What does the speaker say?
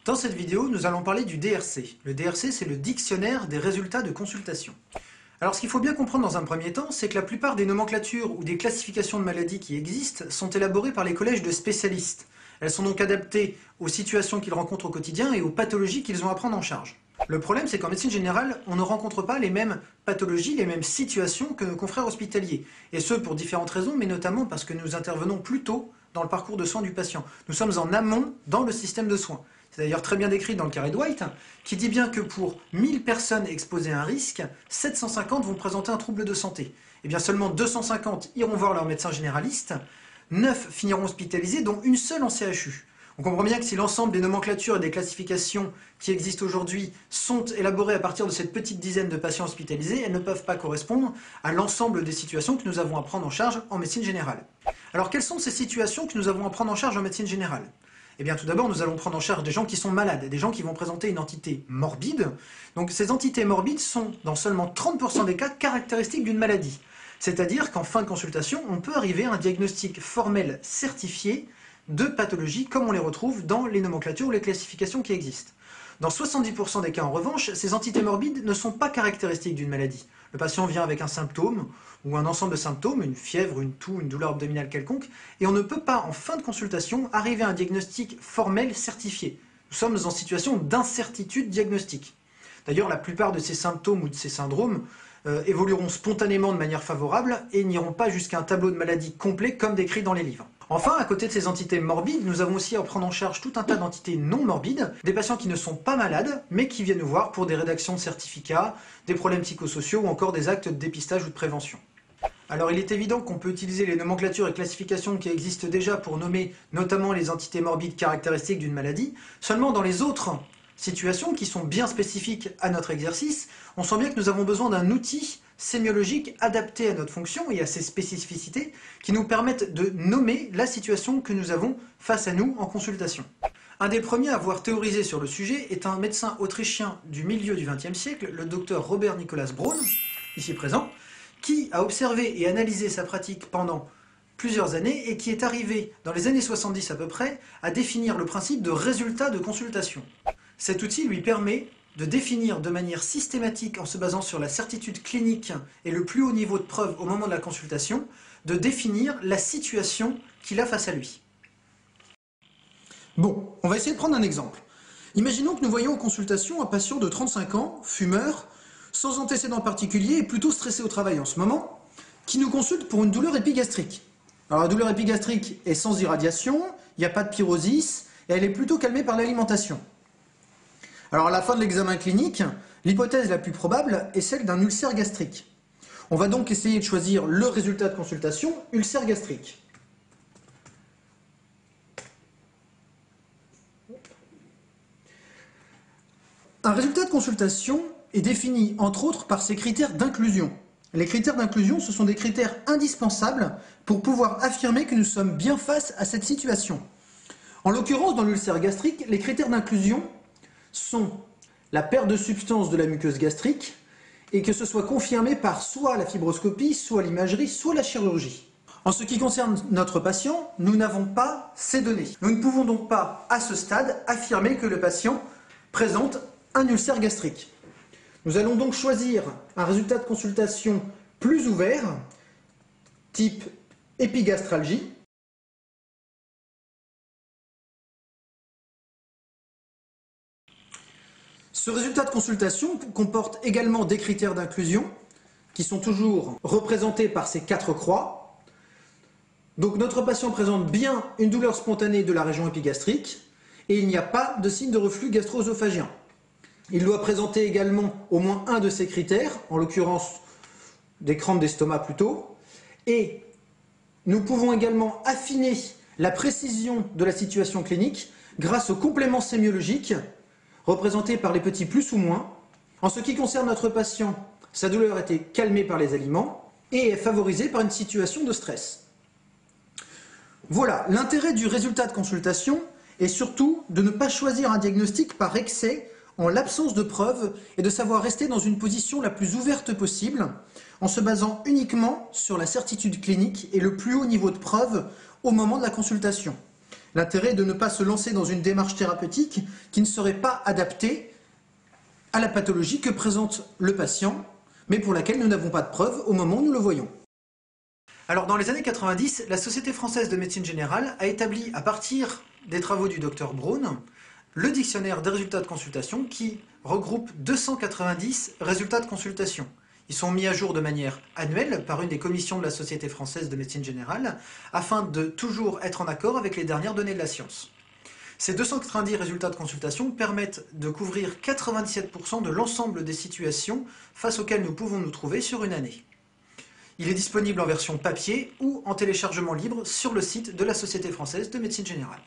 Dans cette vidéo, nous allons parler du DRC. Le DRC, c'est le dictionnaire des résultats de consultation. Alors ce qu'il faut bien comprendre dans un premier temps, c'est que la plupart des nomenclatures ou des classifications de maladies qui existent sont élaborées par les collèges de spécialistes. Elles sont donc adaptées aux situations qu'ils rencontrent au quotidien et aux pathologies qu'ils ont à prendre en charge. Le problème, c'est qu'en médecine générale, on ne rencontre pas les mêmes pathologies, les mêmes situations que nos confrères hospitaliers. Et ce, pour différentes raisons, mais notamment parce que nous intervenons plus tôt dans le parcours de soins du patient. Nous sommes en amont dans le système de soins. C'est d'ailleurs très bien décrit dans le carré de White, qui dit bien que pour 1000 personnes exposées à un risque, 750 vont présenter un trouble de santé. Et bien seulement 250 iront voir leur médecin généraliste, 9 finiront hospitalisés, dont une seule en CHU. On comprend bien que si l'ensemble des nomenclatures et des classifications qui existent aujourd'hui sont élaborées à partir de cette petite dizaine de patients hospitalisés, elles ne peuvent pas correspondre à l'ensemble des situations que nous avons à prendre en charge en médecine générale. Alors quelles sont ces situations que nous avons à prendre en charge en médecine générale ? Eh bien tout d'abord, nous allons prendre en charge des gens qui sont malades, des gens qui vont présenter une entité morbide. Donc ces entités morbides sont, dans seulement 30% des cas, caractéristiques d'une maladie. C'est-à-dire qu'en fin de consultation, on peut arriver à un diagnostic formel certifié de pathologie, comme on les retrouve dans les nomenclatures ou les classifications qui existent. Dans 70% des cas, en revanche, ces entités morbides ne sont pas caractéristiques d'une maladie. Le patient vient avec un symptôme ou un ensemble de symptômes, une fièvre, une toux, une douleur abdominale quelconque, et on ne peut pas, en fin de consultation, arriver à un diagnostic formel certifié. Nous sommes en situation d'incertitude diagnostique. D'ailleurs, la plupart de ces symptômes ou de ces syndromes évolueront spontanément de manière favorable et n'iront pas jusqu'à un tableau de maladie complet comme décrit dans les livres. Enfin, à côté de ces entités morbides, nous avons aussi à prendre en charge tout un tas d'entités non morbides, des patients qui ne sont pas malades, mais qui viennent nous voir pour des rédactions de certificats, des problèmes psychosociaux ou encore des actes de dépistage ou de prévention. Alors il est évident qu'on peut utiliser les nomenclatures et classifications qui existent déjà pour nommer notamment les entités morbides caractéristiques d'une maladie, seulement dans les autres situations qui sont bien spécifiques à notre exercice, on sent bien que nous avons besoin d'un outil sémiologique adapté à notre fonction et à ses spécificités qui nous permettent de nommer la situation que nous avons face à nous en consultation. Un des premiers à avoir théorisé sur le sujet est un médecin autrichien du milieu du XXe siècle, le docteur Robert Nicolas Braun, ici présent, qui a observé et analysé sa pratique pendant plusieurs années et qui est arrivé, dans les années 70 à peu près, à définir le principe de résultat de consultation. Cet outil lui permet de définir de manière systématique, en se basant sur la certitude clinique et le plus haut niveau de preuve au moment de la consultation, de définir la situation qu'il a face à lui. Bon, on va essayer de prendre un exemple. Imaginons que nous voyons en consultation un patient de 35 ans, fumeur, sans antécédent particulier et plutôt stressé au travail en ce moment, qui nous consulte pour une douleur épigastrique. Alors la douleur épigastrique est sans irradiation, il n'y a pas de pyrosis, et elle est plutôt calmée par l'alimentation. Alors à la fin de l'examen clinique, l'hypothèse la plus probable est celle d'un ulcère gastrique. On va donc essayer de choisir le résultat de consultation, ulcère gastrique. Un résultat de consultation est défini entre autres par ses critères d'inclusion. Les critères d'inclusion, ce sont des critères indispensables pour pouvoir affirmer que nous sommes bien face à cette situation. En l'occurrence, dans l'ulcère gastrique, les critères d'inclusion sont la perte de substance de la muqueuse gastrique et que ce soit confirmé par soit la fibroscopie, soit l'imagerie, soit la chirurgie. En ce qui concerne notre patient, nous n'avons pas ces données. Nous ne pouvons donc pas, à ce stade, affirmer que le patient présente un ulcère gastrique. Nous allons donc choisir un résultat de consultation plus ouvert, type épigastralgie. Ce résultat de consultation comporte également des critères d'inclusion qui sont toujours représentés par ces 4 croix. Donc notre patient présente bien une douleur spontanée de la région épigastrique et il n'y a pas de signe de reflux gastro-œsophagien. Il doit présenter également au moins un de ces critères, en l'occurrence des crampes d'estomac plutôt, et nous pouvons également affiner la précision de la situation clinique grâce au complément sémiologique représenté par les petits plus ou moins. En ce qui concerne notre patient, sa douleur était calmée par les aliments et est favorisée par une situation de stress. Voilà, l'intérêt du résultat de consultation est surtout de ne pas choisir un diagnostic par excès en l'absence de preuves et de savoir rester dans une position la plus ouverte possible en se basant uniquement sur la certitude clinique et le plus haut niveau de preuve au moment de la consultation. L'intérêt est de ne pas se lancer dans une démarche thérapeutique qui ne serait pas adaptée à la pathologie que présente le patient, mais pour laquelle nous n'avons pas de preuves au moment où nous le voyons. Alors dans les années 90, la Société française de médecine générale a établi, à partir des travaux du Dr Braun, le dictionnaire des résultats de consultation qui regroupe 290 résultats de consultation. Ils sont mis à jour de manière annuelle par une des commissions de la Société française de médecine générale afin de toujours être en accord avec les dernières données de la science. Ces 290 résultats de consultation permettent de couvrir 97% de l'ensemble des situations face auxquelles nous pouvons nous trouver sur une année. Il est disponible en version papier ou en téléchargement libre sur le site de la Société française de médecine générale.